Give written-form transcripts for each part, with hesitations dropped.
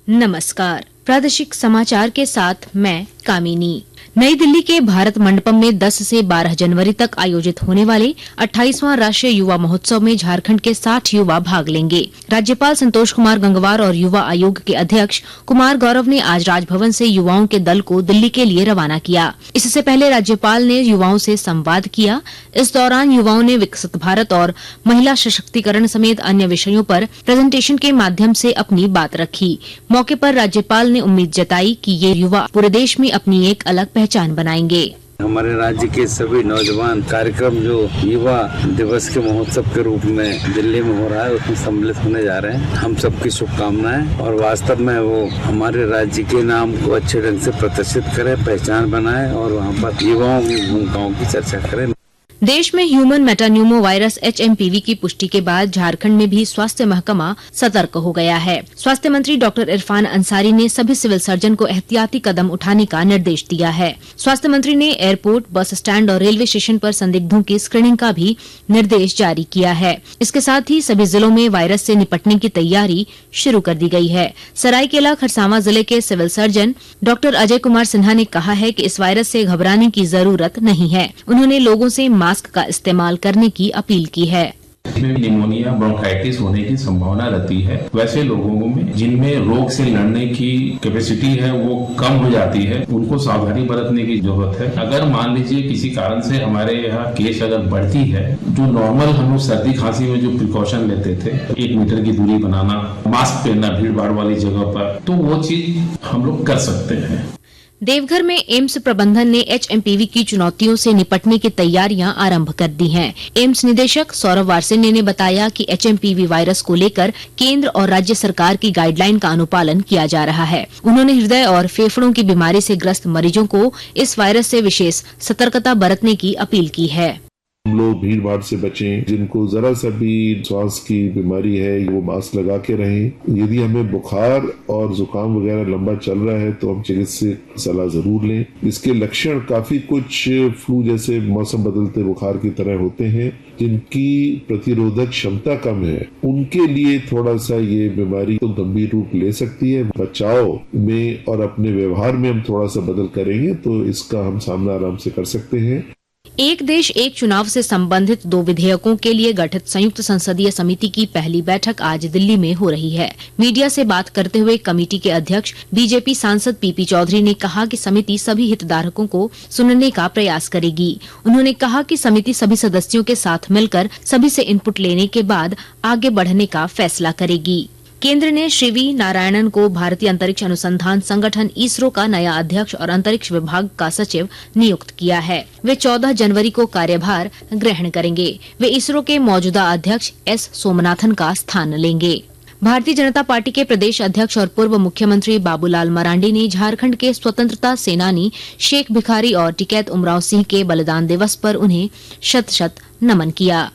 नमस्कार, प्रादेशिक समाचार के साथ मैं कामिनी। नई दिल्ली के भारत मंडपम में 10 से 12 जनवरी तक आयोजित होने वाले 28वां राष्ट्रीय युवा महोत्सव में झारखंड के 60 युवा भाग लेंगे। राज्यपाल संतोष कुमार गंगवार और युवा आयोग के अध्यक्ष कुमार गौरव ने आज राजभवन से युवाओं के दल को दिल्ली के लिए रवाना किया। इससे पहले राज्यपाल ने युवाओं से संवाद किया। इस दौरान युवाओं ने विकसित भारत और महिला सशक्तिकरण समेत अन्य विषयों पर प्रेजेंटेशन के माध्यम से अपनी बात रखी। मौके पर राज्यपाल ने उम्मीद जताई कि ये युवा पूरे देश में अपनी एक अलग पहचान बनाएंगे। हमारे राज्य के सभी नौजवान कार्यक्रम जो युवा दिवस के महोत्सव के रूप में दिल्ली में हो रहा है उसमें सम्मिलित होने जा रहे हैं। हम सबकी शुभकामनाएं और वास्तव में वो हमारे राज्य के नाम को अच्छे ढंग से प्रतिष्ठित करें, पहचान बनाएं और वहाँ पर युवाओं की भूमिकाओं की चर्चा करें। देश में ह्यूमन मेटान्यूमो वायरस HMPV की पुष्टि के बाद झारखंड में भी स्वास्थ्य महकमा सतर्क हो गया है। स्वास्थ्य मंत्री डॉक्टर इरफान अंसारी ने सभी सिविल सर्जन को एहतियाती कदम उठाने का निर्देश दिया है। स्वास्थ्य मंत्री ने एयरपोर्ट, बस स्टैंड और रेलवे स्टेशन पर संदिग्धों की स्क्रीनिंग का भी निर्देश जारी किया है। इसके साथ ही सभी जिलों में वायरस से निपटने की तैयारी शुरू कर दी गई है। सरायकेला खरसावां जिले के civil surgeon doctor Ajay Kumar Sinha ने कहा है कि इस वायरस से घबराने की जरूरत नहीं है। उन्होंने लोगों से मास्क का इस्तेमाल करने की अपील की है। इसमें निमोनिया, ब्रोंकाइटिस होने की संभावना रहती है। वैसे लोगों में जिनमें रोग से लड़ने की कैपेसिटी है वो कम हो जाती है, उनको सावधानी बरतने की जरूरत है। अगर मान लीजिए किसी कारण से हमारे यहाँ केस अगर बढ़ती है, जो नॉर्मल हम लोग सर्दी खांसी में जो प्रिकॉशन लेते थे, 1 मीटर की दूरी बनाना, मास्क पहनना भीड़ भाड़ वाली जगह पर, तो वो चीज हम लोग कर सकते हैं। देवघर में एम्स प्रबंधन ने HMPV की चुनौतियों से निपटने की तैयारियां आरंभ कर दी हैं। एम्स निदेशक सौरभ वारसेने ने बताया कि HMPV वायरस को लेकर केंद्र और राज्य सरकार की गाइडलाइन का अनुपालन किया जा रहा है। उन्होंने हृदय और फेफड़ों की बीमारी से ग्रस्त मरीजों को इस वायरस से विशेष सतर्कता बरतने की अपील की है। हम लोग भीड़ भाड़ से बचें, जिनको जरा सा भी श्वास की बीमारी है वो मास्क लगा के रहें। यदि हमें बुखार और जुकाम वगैरह लंबा चल रहा है तो हम चिकित्सक सलाह जरूर लें। इसके लक्षण काफी कुछ फ्लू जैसे मौसम बदलते बुखार की तरह होते हैं। जिनकी प्रतिरोधक क्षमता कम है उनके लिए थोड़ा सा ये बीमारी तो गंभीर रूप ले सकती है। बचाव में और अपने व्यवहार में हम थोड़ा सा बदल करेंगे तो इसका हम सामना आराम से कर सकते हैं। एक देश एक चुनाव से संबंधित 2 विधेयकों के लिए गठित संयुक्त संसदीय समिति की पहली बैठक आज दिल्ली में हो रही है। मीडिया से बात करते हुए कमेटी के अध्यक्ष बीजेपी सांसद PP चौधरी ने कहा कि समिति सभी हितधारकों को सुनने का प्रयास करेगी। उन्होंने कहा कि समिति सभी सदस्यों के साथ मिलकर सभी से इनपुट लेने के बाद आगे बढ़ने का फैसला करेगी। केंद्र ने श्री वी नारायणन को भारतीय अंतरिक्ष अनुसंधान संगठन ISRO का नया अध्यक्ष और अंतरिक्ष विभाग का सचिव नियुक्त किया है। वे 14 जनवरी को कार्यभार ग्रहण करेंगे। वे ISRO के मौजूदा अध्यक्ष S सोमनाथन का स्थान लेंगे। भारतीय जनता पार्टी के प्रदेश अध्यक्ष और पूर्व मुख्यमंत्री बाबूलाल मरांडी ने झारखंड के स्वतंत्रता सेनानी शेख भिखारी और टिकैत उमराव सिंह के बलिदान दिवस पर उन्हें शत-शत नमन किया।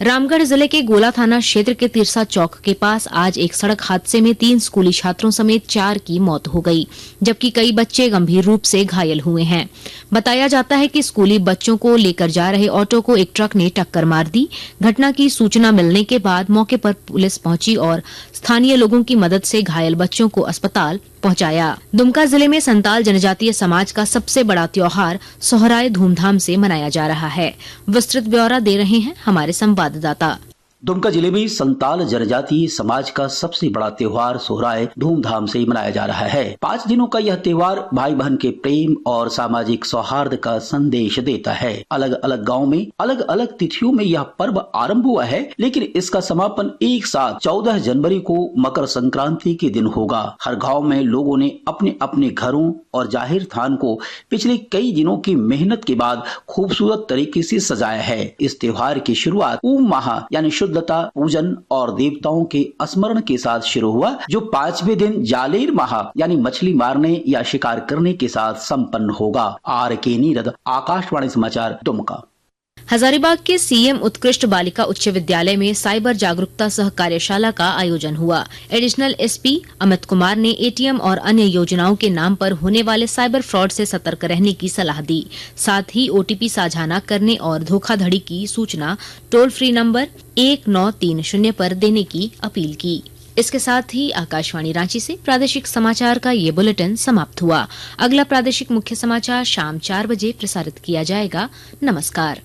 रामगढ़ जिले के गोला थाना क्षेत्र के तिरसा चौक के पास आज एक सड़क हादसे में 3 स्कूली छात्रों समेत 4 की मौत हो गई, जबकि कई बच्चे गंभीर रूप से घायल हुए हैं। बताया जाता है कि स्कूली बच्चों को लेकर जा रहे ऑटो को एक ट्रक ने टक्कर मार दी। घटना की सूचना मिलने के बाद मौके पर पुलिस पहुंची और स्थानीय लोगों की मदद से घायल बच्चों को अस्पताल पहुंचाया। दुमका जिले में संताल जनजातीय समाज का सबसे बड़ा त्योहार सोहराय धूमधाम से मनाया जा रहा है। विस्तृत ब्यौरा दे रहे हैं हमारे संवाददाता। दुमका जिले में संताल जनजातीय समाज का सबसे बड़ा त्योहार सोहराय धूमधाम से मनाया जा रहा है। 5 दिनों का यह त्योहार भाई बहन के प्रेम और सामाजिक सौहार्द का संदेश देता है। अलग अलग गांव में अलग अलग तिथियों में यह पर्व आरंभ हुआ है, लेकिन इसका समापन एक साथ 14 जनवरी को मकर संक्रांति के दिन होगा। हर गाँव में लोगों ने अपने अपने घरों और जाहिर स्थान को पिछले कई दिनों की मेहनत के बाद खूबसूरत तरीके से सजाया है। इस त्योहार की शुरुआत ऊम माह यानी शुद्धता, पूजन और देवताओं के स्मरण के साथ शुरू हुआ, जो 5वें दिन जालेर माह यानी मछली मारने या शिकार करने के साथ संपन्न होगा। RK नीरद, आकाशवाणी समाचार, दुमका। हजारीबाग के CM उत्कृष्ट बालिका उच्च विद्यालय में साइबर जागरूकता सह कार्यशाला का आयोजन हुआ। एडिशनल SP अमित कुमार ने ATM और अन्य योजनाओं के नाम पर होने वाले साइबर फ्रॉड से सतर्क रहने की सलाह दी। साथ ही OTP साझा न करने और धोखाधड़ी की सूचना टोल फ्री नंबर 1930 पर देने की अपील की। इसके साथ ही आकाशवाणी रांची से प्रादेशिक समाचार का ये बुलेटिन समाप्त हुआ। अगला प्रादेशिक मुख्य समाचार शाम 4 बजे प्रसारित किया जाएगा। नमस्कार।